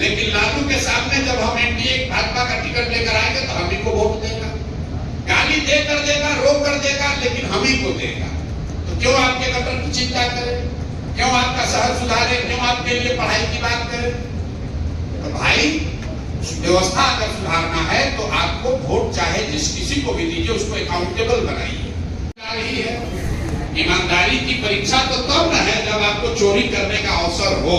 लेकिन लालू के सामने जब हम एनडीए भाजपा का टिकट लेकर आएंगे तो हम ही को वोट देगा, गाली दे कर देगा, रोक कर देगा, लेकिन हम ही को देगा। तो क्यों आपके गटर की चिंता करे, क्यों आपका शहर सुधारे, क्यों आपके लिए पढ़ाई की बात करे? तो भाई व्यवस्था अगर सुधारना है तो आपको वोट चाहे जिस किसी को भी दीजिए, उसको अकाउंटेबल बनाइए। ईमानदारी की परीक्षा तो तब न है जब आपको चोरी करने का अवसर हो।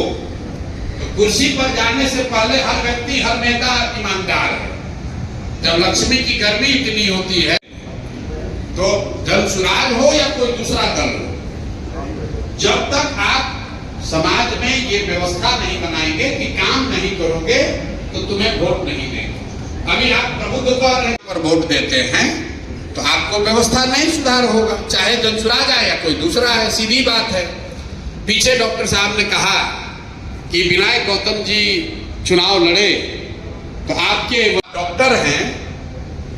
तो कुर्सी पर जाने से पहले हर व्यक्ति, हर नेता ईमानदार है। जब लक्ष्मी की गर्मी इतनी होती है तो जनसुराज हो या कोई दूसरा दल हो, जब तक आप समाज में ये व्यवस्था नहीं बनाएंगे कि काम नहीं करोगे तो तुम्हें वोट नहीं देंगे। अभी आप प्रभुत्व पर वोट देते हैं तो आपको व्यवस्था नहीं सुधार होगा, चाहे जनसुराज आए या कोई दूसरा है, सीधी बात है। पीछे डॉक्टर साहब ने कहा कि विनायक गौतम जी चुनाव लड़े तो आपके डॉक्टर हैं,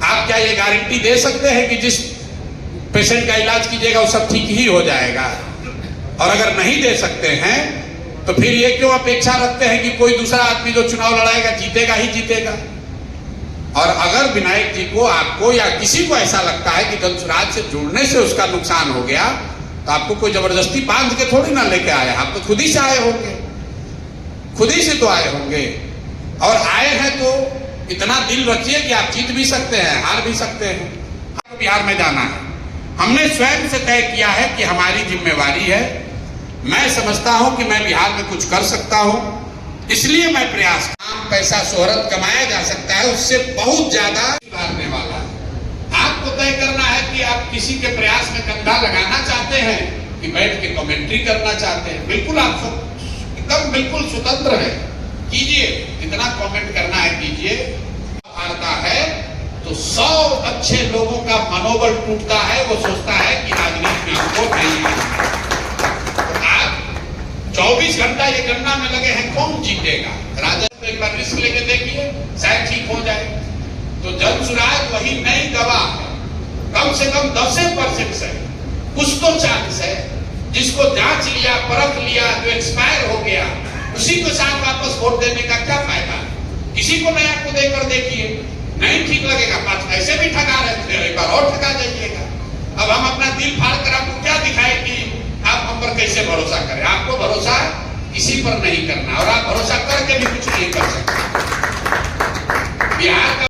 आप क्या ये गारंटी दे सकते हैं कि जिस पेशेंट का इलाज कीजिएगा वो सब ठीक ही हो जाएगा? और अगर नहीं दे सकते हैं तो फिर ये क्यों अपेक्षा रखते हैं कि कोई दूसरा आदमी जो चुनाव लड़ाएगा जीतेगा ही जीतेगा? और अगर विनायक जी को, आपको या किसी को ऐसा लगता है कि जनसुराज से जुड़ने से उसका नुकसान हो गया तो आपको कोई जबरदस्ती बांध के थोड़ी ना लेके आया, आप तो खुद ही से आए होंगे, खुद ही से तो आए होंगे। और आए हैं तो इतना दिल रखिए कि आप जीत भी सकते हैं, हार भी सकते हैं। आपको बिहार में जाना है, हमने स्वयं से तय किया है कि हमारी जिम्मेवारी है। मैं समझता हूं कि मैं बिहार में कुछ कर सकता हूं, इसलिए मैं प्रयास, काम पैसा शोहरत कमाया जा सकता है, उससे बहुत ज्यादा सुधारने वाला है। आपको तय करना है कि आप किसी के प्रयास में कंधा लगाना चाहते हैं कि बैठ के कमेंट्री करना चाहते हैं। बिल्कुल आप एकदम बिल्कुल स्वतंत्र है, कीजिए, जितना कमेंट करना है कीजिए। हारता है तो 100 अच्छे लोगों का मनोबल टूटता है, वो सोचता है कि राजनीति में हमको नहीं है। 24 घंटा ये गणना में लगे हैं, कौन जीतेगा? राजद एक बार रिस्क लेके देखिए, शायद ठीक हो जाए। तो जनसुराज वही नई दवा है, कम से कम 10% से कुछ तो चांस है। जिसको जांच लिया, परख लिया, जो एक्सपायर हो गया, उसी को साथ वापस वोट देने का क्या फायदा? किसी को नया को देकर देखिए, नहीं ठीक लगेगा, 5 पैसे भी ठगा रहे थे, एक बार और ठगा जाइएगा। अब हम अपना दिल फाड़ कर आपको क्या दिखाए कि आप हम पर कैसे भरोसा करें? आपको भरोसा किसी पर नहीं करना, और आप भरोसा करके भी कुछ नहीं कर सकते। बिहार का